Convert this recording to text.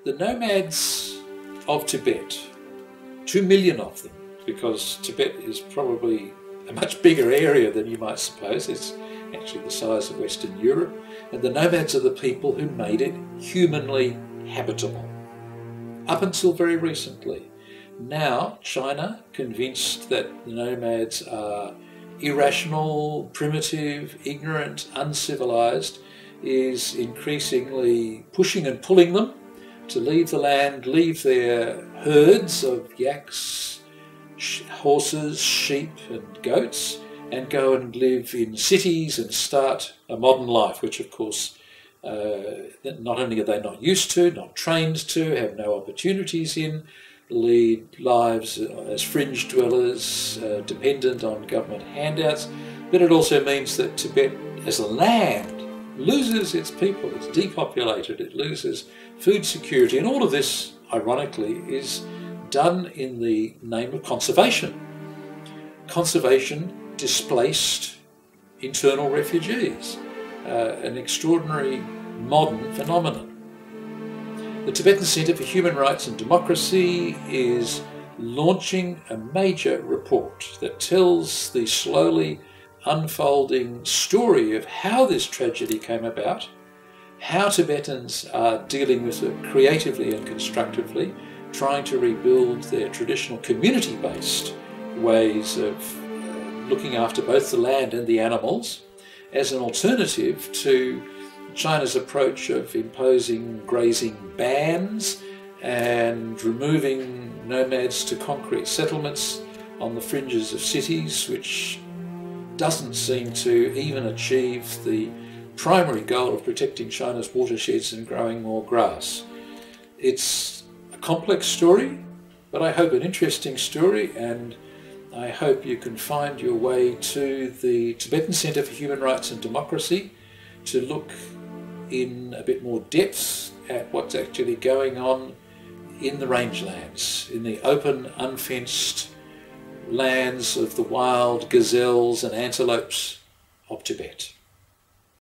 The nomads of Tibet, 2 million of them, because Tibet is probably a much bigger area than you might suppose. It's actually the size of Western Europe. And the nomads are the people who made it humanly habitable. Up until very recently. Now, China, convinced that the nomads are irrational, primitive, ignorant, uncivilized, is increasingly pushing and pulling them to leave the land, leave their herds of yaks, horses, sheep and goats, and go and live in cities and start a modern life, which of course not only are they not used to, not trained to, have no opportunities in, lead lives as fringe dwellers, dependent on government handouts, but it also means that Tibet as a land loses its people, it's depopulated, it loses food security, and all of this, ironically, is done in the name of conservation. Conservation displaced internal refugees, an extraordinary modern phenomenon. The Tibetan Centre for Human Rights and Democracy is launching a major report that tells the slowly unfolding story of how this tragedy came about, how Tibetans are dealing with it creatively and constructively, trying to rebuild their traditional community-based ways of looking after both the land and the animals as an alternative to China's approach of imposing grazing bans and removing nomads to concrete settlements on the fringes of cities, which doesn't seem to even achieve the primary goal of protecting China's watersheds and growing more grass. It's a complex story, but I hope an interesting story, and I hope you can find your way to the Tibetan Centre for Human Rights and Democracy to look in a bit more depth at what's actually going on in the rangelands, in the open, unfenced lands of the wild gazelles and antelopes of Tibet.